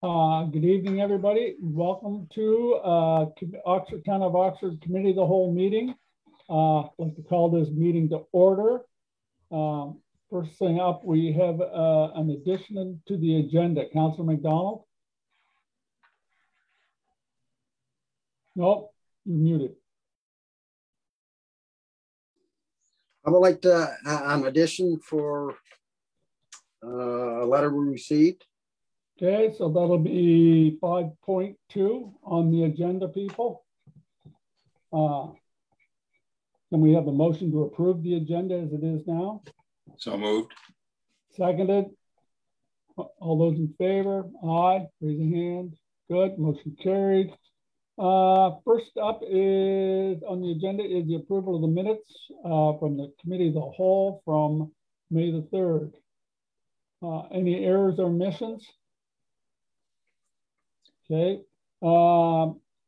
Good evening, everybody. Welcome to Oxford Town of Oxford Committee of the Whole meeting. I'd like to call this meeting to order. First thing up, we have an addition to the agenda. Councillor McDonald? Nope, you're muted. I would like to an addition for a letter we received. Okay, so that'll be 5.2 on the agenda, people. Can we have a motion to approve the agenda as it is now? So moved. Seconded. All those in favor? Aye. Raise a hand. Good. Motion carried. First up is on the agenda is the approval of the minutes from the Committee of the Whole from May the 3rd. Any errors or omissions? Okay.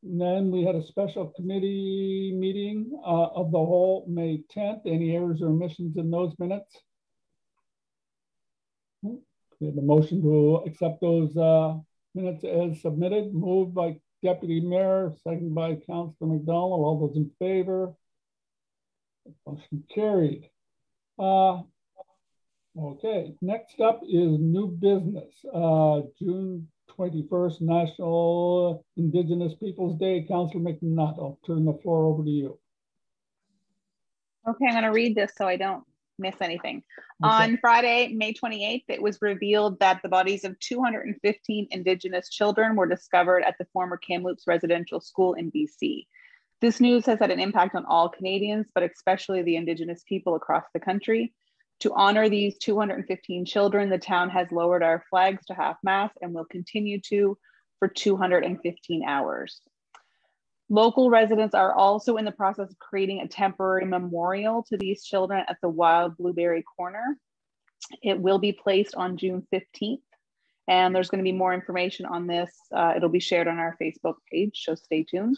Then we had a special committee meeting of the whole May 10th. Any errors or omissions in those minutes? We have a motion to accept those minutes as submitted. Moved by Deputy Mayor, seconded by Councillor McDonald. All those in favor? Motion carried. Okay, next up is new business. June 21st, National Indigenous Peoples Day. Councillor McNutt, I'll turn the floor over to you. Okay, I'm going to read this so I don't miss anything. Okay. On Friday, May 28th, it was revealed that the bodies of 215 Indigenous children were discovered at the former Kamloops Residential School in BC. This news has had an impact on all Canadians, but especially the Indigenous people across the country. To honor these 215 children, the town has lowered our flags to half-mast and will continue to for 215 hours. Local residents are also in the process of creating a temporary memorial to these children at the Wild Blueberry Corner. It will be placed on June 15th, and there's going to be more information on this. It'll be shared on our Facebook page, so stay tuned.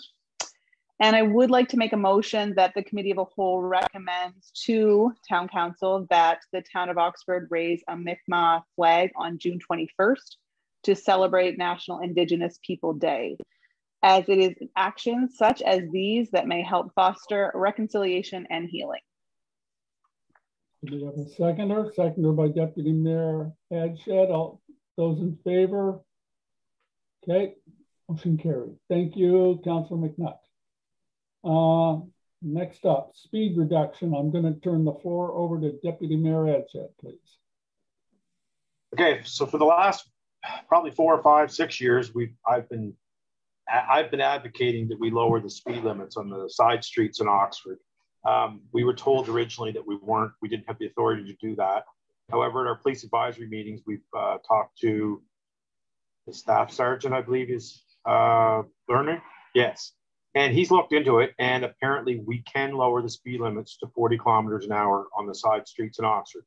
And I would like to make a motion that the Committee of the Whole recommends to Town Council that the Town of Oxford raise a Mi'kmaq flag on June 21st to celebrate National Indigenous People Day, as it is actions such as these that may help foster reconciliation and healing. Do we have a seconder? Seconder by Deputy Mayor Adshed. All those in favor? Okay, motion carried. Thank you, Councillor McNutt. Next up, speed reduction. I'm going to turn the floor over to Deputy Mayor Adshed, please. Okay, so for the last probably 4 or 5, 6 years, I've been advocating that we lower the speed limits on the side streets in Oxford. We were told originally that we didn't have the authority to do that. However, at our police advisory meetings, we've talked to the staff sergeant, I believe is Lerner. Yes. And he's looked into it, and apparently we can lower the speed limits to 40 kilometers an hour on the side streets in Oxford.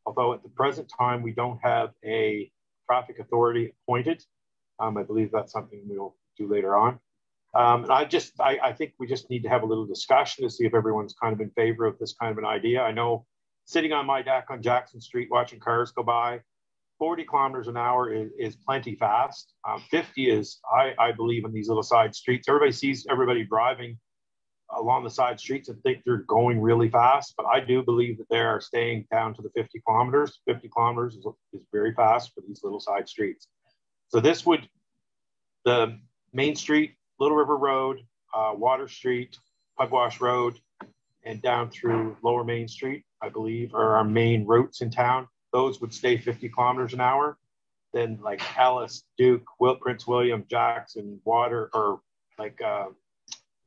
Although at the present time, we don't have a traffic authority appointed. I believe that's something we'll do later on. And I think we just need to have a little discussion to see if everyone's kind of in favor of this kind of an idea. I know sitting on my deck on Jackson Street, watching cars go by, 40 kilometers an hour is plenty fast. 50 is, I believe, in these little side streets. Everybody sees everybody driving along the side streets and think they're going really fast, but I do believe that they are staying down to the 50 kilometers. 50 kilometers is very fast for these little side streets. So this would, the Main Street, Little River Road, Water Street, Pugwash Road, and down through Lower Main Street, I believe, are our main routes in town. Those would stay 50 kilometers an hour. Then like Ellis, Duke, Prince William, Jackson, Water, or like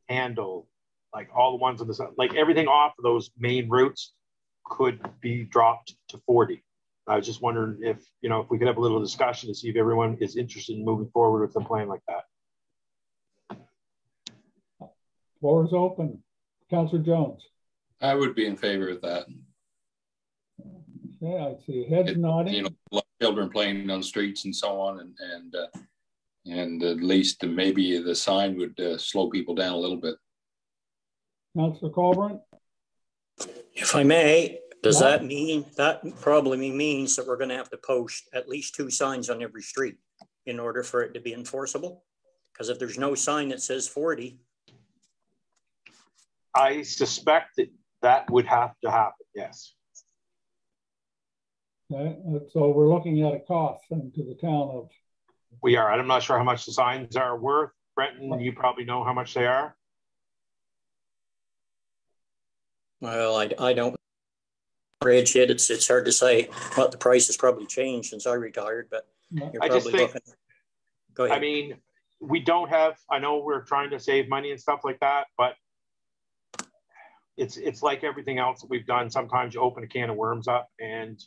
Handle, like all the ones on the, like everything off of those main routes could be dropped to 40. I was just wondering if, if we could have a little discussion to see if everyone is interested in moving forward with a plan like that. Floor is open. Councillor Jones. I would be in favor of that. Okay, I see heads nodding. A lot of children playing on streets and so on, and at least maybe the sign would slow people down a little bit. Councillor Colburn. If I may, does that mean, that probably means that we're going to have to post at least 2 signs on every street? in order for it to be enforceable? Because if there's no sign that says 40. I suspect that that would have to happen, yes. Okay, so we're looking at a cost then to the town of. We are. I'm not sure how much the signs are worth. Brenton, you probably know how much they are. Well, I don't. Bridge yet. It's hard to say what the price has probably changed since I retired, but you're I probably just think, looking. Go ahead. I mean, we don't have, I know we're trying to save money and stuff like that, but it's like everything else that we've done. Sometimes you open a can of worms up and,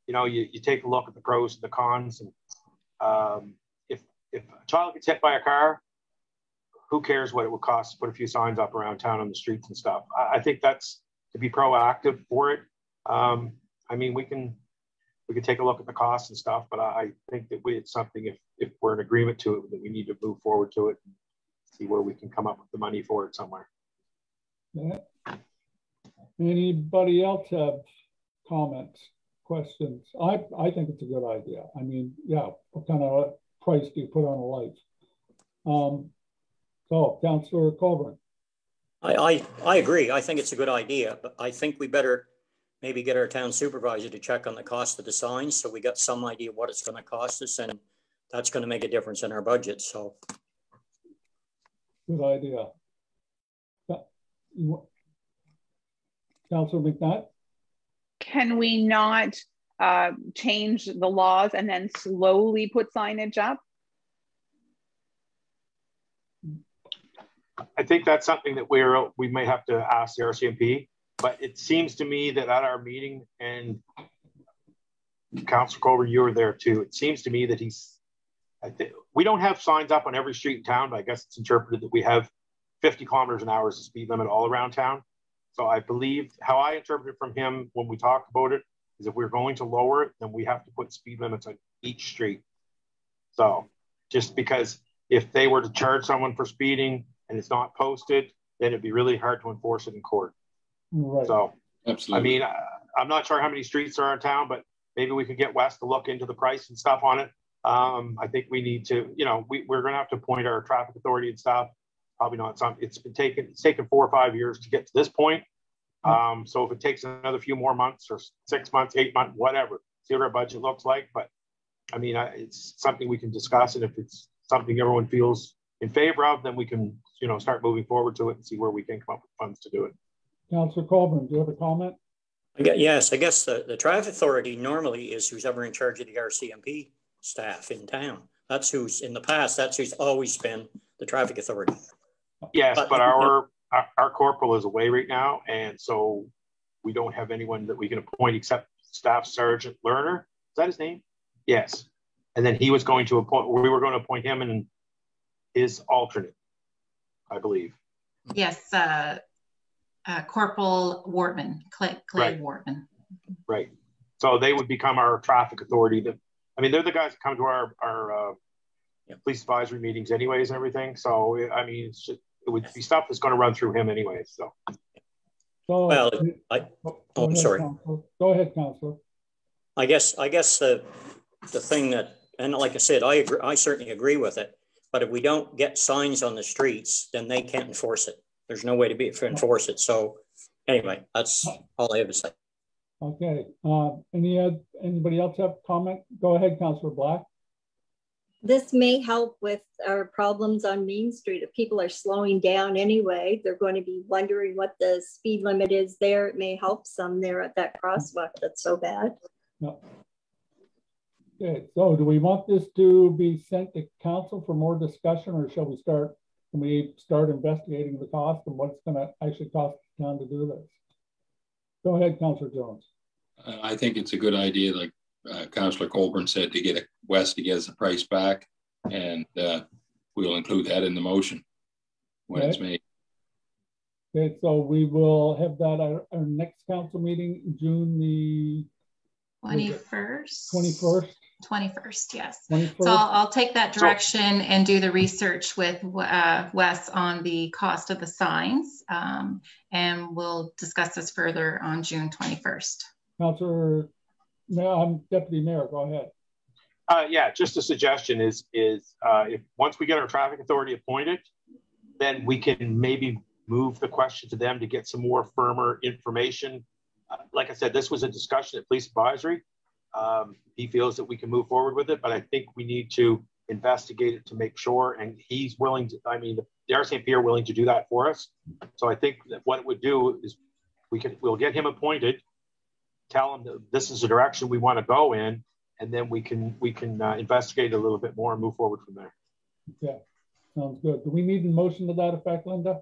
you know, you take a look at the pros and the cons. And if a child gets hit by a car, who cares what it would cost to put a few signs up around town on the streets and stuff. I think that's to be proactive for it. I mean, we can take a look at the costs and stuff, but I think that it's something, if we're in agreement to it, that we need to move forward to it and see where we can come up with the money for it somewhere. Yeah. Anybody else have comments, questions? I think it's a good idea. I mean, yeah, what kind of price do you put on a light? So, Councillor Colburn. I agree. I think it's a good idea, but I think we better maybe get our town supervisor to check on the cost of the signs so we got some idea what it's going to cost us, and that's going to make a difference in our budget. So, good idea. Councillor McNutt? Can we not change the laws and then slowly put signage up? I think that's something that we may have to ask the RCMP, but it seems to me that at our meeting, and Councillor Colbert, you were there too, it seems to me that we don't have signs up on every street in town, but I guess it's interpreted that we have 50 kilometers an hour as the speed limit all around town. So I believe how I interpreted from him when we talked about it is if we're going to lower it, then we have to put speed limits on each street. So just because if they were to charge someone for speeding and it's not posted, then it'd be really hard to enforce it in court. Right. So, Absolutely. I mean, I'm not sure how many streets are in town, but maybe we could get Wes to look into the price and stuff on it. I think we need to, you know, we're going to have to appoint our traffic authority and stuff. Probably not something. It's taken 4 or 5 years to get to this point. So if it takes another few more months or 6 months, 8 months, whatever, see what our budget looks like. But I mean, it's something we can discuss, and if it's something everyone feels in favor of, then we can, you know, start moving forward to it and see where we can come up with funds to do it. Councillor Colburn, do you have a comment? Yes, I guess the traffic authority normally is who's ever in charge of the RCMP staff in town. That's who's in the past. That's who's always been the traffic authority. Yes, but our corporal is away right now, and so we don't have anyone that we can appoint except Staff Sergeant Lerner. Is that his name? Yes. And then he was going to appoint. We were going to appoint him and his alternate, I believe. Yes, Corporal Wortman, Clay right. Wortman. Right. So they would become our traffic authority. I mean, they're the guys that come to our police advisory meetings anyways and everything. So, I mean, it's just, it would be stuff that's going to run through him anyway. So, well, I'm sorry. Counselor. Go ahead, Councillor. I guess the thing that, and like I said, I agree, I certainly agree with it. But if we don't get signs on the streets, then they can't enforce it. There's no way to enforce it. So anyway, that's all I have to say. Okay. Anybody else have a comment? Go ahead, Councillor Black. This may help with our problems on Main Street. If people are slowing down anyway, they're going to be wondering what the speed limit is there. It may help some there at that crosswalk that's so bad. No. Okay, so do we want this to be sent to council for more discussion, or shall we start investigating the cost and what it's going to actually cost the town to do this? Go ahead, Councillor Jones. I think it's a good idea, like Councillor Colburn said, to get West to get us the price back, and we'll include that in the motion when it's made. Okay, so we will have that at our next council meeting, June the 21st. 21st, yes. 21st. So I'll take that direction and do the research with Wes on the cost of the signs, and we'll discuss this further on June 21st. Councillor, Deputy Mayor, go ahead. Yeah, just a suggestion is if once we get our traffic authority appointed, then we can maybe move the question to them to get some more firmer information. Like I said, this was a discussion at police advisory. He feels that we can move forward with it, but I think we need to investigate it to make sure. And he's willing to, I mean, the RCMP are willing to do that for us. So I think that what it would do is we'll get him appointed, tell him that this is the direction we want to go in, and then we can investigate a little bit more and move forward from there. Yeah, sounds good. Do we need a motion to that effect, Linda?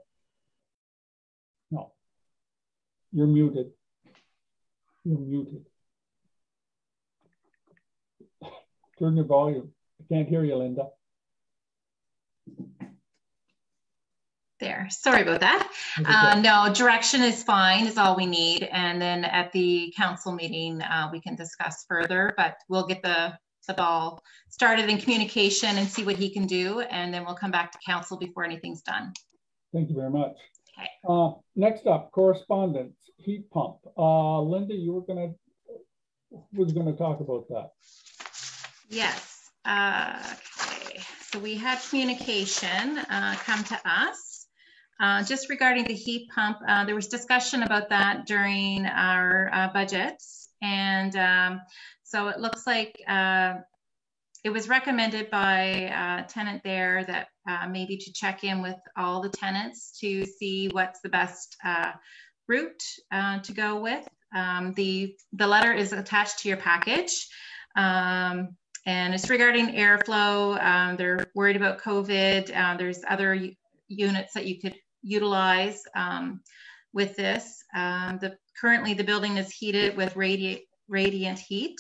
No. You're muted. You're muted. Turn your volume. I can't hear you, Linda. There, sorry about that. No, direction is fine, is all we need. And then at the council meeting, we can discuss further, but we'll get the ball started in communication and see what he can do. And then we'll come back to council before anything's done. Thank you very much. Okay. Next up, correspondence, heat pump. Linda, you were was gonna talk about that. Yes. Okay. So we had communication come to us just regarding the heat pump. There was discussion about that during our budgets, and so it looks like it was recommended by a tenant there that maybe to check in with all the tenants to see what's the best route to go with. The letter is attached to your package. And it's regarding airflow. They're worried about COVID. There's other units that you could utilize with this. Currently the building is heated with radiant heat.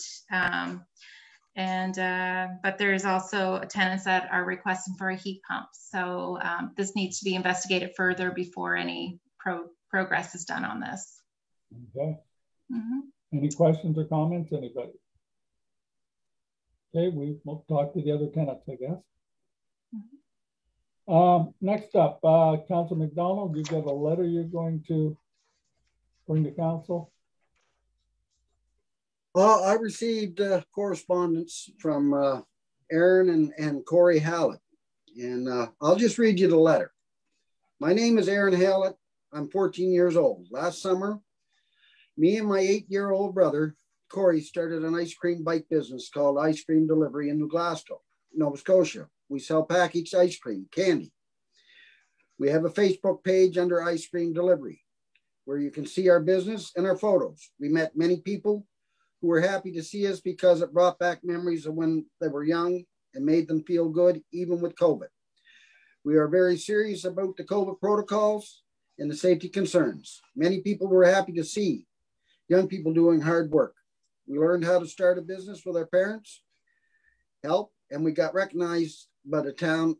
But there's also tenants that are requesting for a heat pump. So this needs to be investigated further before any progress is done on this. Okay. Any questions or comments, anybody? Okay, we'll talk to the other tenants, I guess. Next up, Councillor McDonald, you have a letter you're going to bring to council. Well, I received correspondence from Aaron and Corey Hallett, and I'll just read you the letter. My name is Aaron Hallett. I'm 14 years old. Last summer, me and my 8-year-old brother, Corey, started an ice cream bike business called Ice Cream Delivery in New Glasgow, Nova Scotia. We sell packaged ice cream, candy. We have a Facebook page under Ice Cream Delivery where you can see our business and our photos. We met many people who were happy to see us because it brought back memories of when they were young and made them feel good, even with COVID. We are very serious about the COVID protocols and the safety concerns. Many people were happy to see young people doing hard work. We learned how to start a business with our parents' help, and we got recognized by the town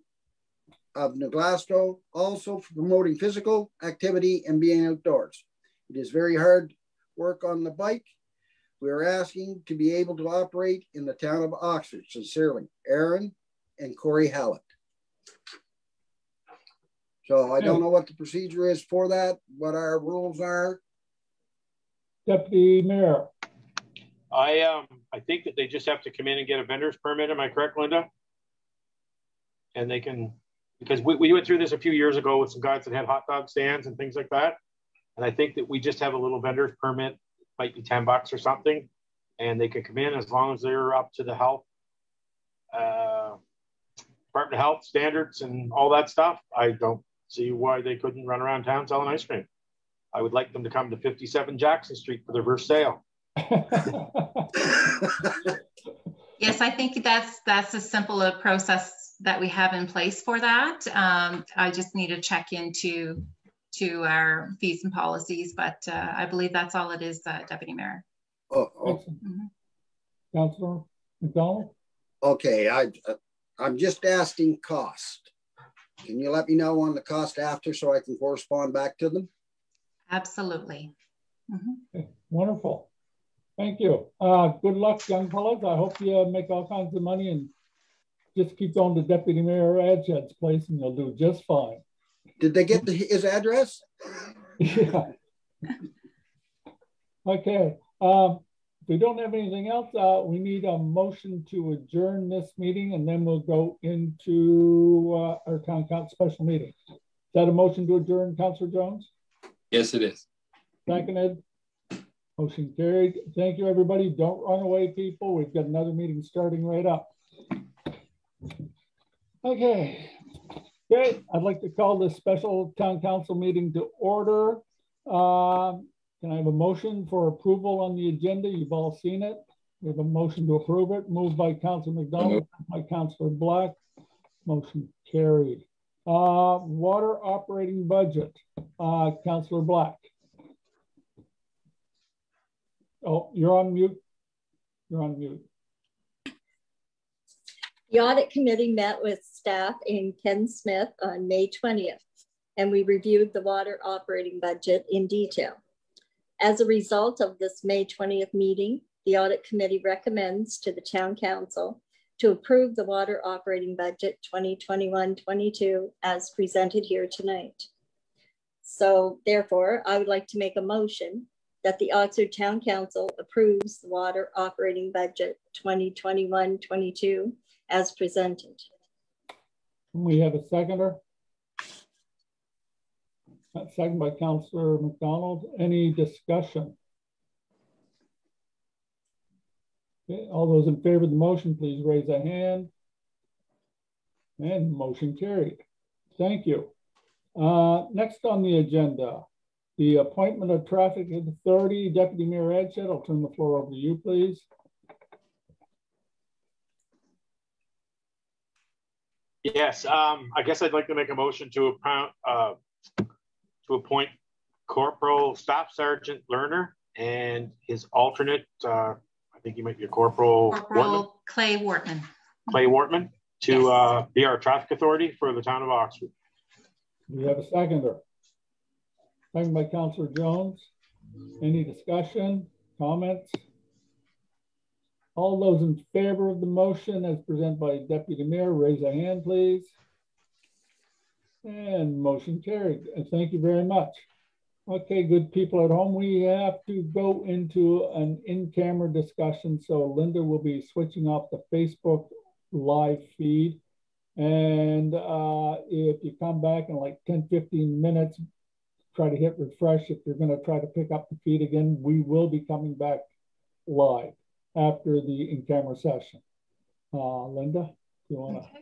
of New Glasgow also for promoting physical activity and being outdoors. It is very hard work on the bike. We are asking to be able to operate in the town of Oxford. Sincerely, Aaron and Corey Hallett. So I don't know what the procedure is for that, what our rules are. Deputy Mayor. I think that they just have to come in and get a vendor's permit. Am I correct, Linda? And they can, because we went through this a few years ago with some guys that had hot dog stands and things like that. And I think that we just have a little vendor's permit, might be $10 or something, and they can come in as long as they're up to the health, Department of Health standards and all that stuff. I don't see why they couldn't run around town selling ice cream. I would like them to come to 57 Jackson Street for their first sale. Yes, I think that's a simple process that we have in place for that. I just need to check into our fees and policies, but I believe that's all it is, Deputy Mayor. Councillor McDonald? Okay, I'm just asking cost. Can you let me know on the cost after so I can correspond back to them? Absolutely. Okay, wonderful. Thank you. Good luck, young fellas. I hope you make all kinds of money and just keep going to Deputy Mayor Adjed's place and you'll do just fine. Did they get his address? Yeah. Okay. If we don't have anything else, we need a motion to adjourn this meeting, and then we'll go into our town council special meeting. Is that a motion to adjourn, Councillor Jones? Yes, it is. Seconded. Motion carried. Thank you, everybody. Don't run away, people. We've got another meeting starting right up. Okay. I'd like to call this special town council meeting to order. Can I have a motion for approval on the agenda? You've all seen it. We have a motion to approve it. Moved by Councillor McDonald, by Councillor Black. Motion carried. Water operating budget. Councillor Black. Oh, you're on mute. You're on mute. The audit committee met with staff in Ken Smith on May 20th, and we reviewed the water operating budget in detail. As a result of this May 20th meeting, the audit committee recommends to the town council to approve the water operating budget 2021-22 as presented here tonight. So therefore, I would like to make a motion that the Oxford Town Council approves the water operating budget 2021-22 as presented. We have a seconder. Second by Councillor McDonald. Any discussion? Okay, all those in favor of the motion, please raise a hand. And motion carried. Thank you. Next on the agenda, the appointment of traffic authority, Deputy Mayor Edshed. I'll turn the floor over to you, please. Yes, I guess I'd like to make a motion to appoint Corporal Staff Sergeant Lerner and his alternate, I think he might be a Corporal Clay Wortman. Clay Wortman to be our traffic authority for the town of Oxford. We have a seconder. Second by Councillor Jones. Any discussion, comments? All those in favor of the motion as presented by Deputy Mayor, raise a hand, please. And motion carried. And thank you very much. Okay, good people at home, we have to go into an in-camera discussion. So Linda will be switching off the Facebook live feed. And if you come back in like 10, 15 minutes, try to hit refresh. If you're going to try to pick up the feed again, we will be coming back live after the in-camera session. Linda, you want to? Okay.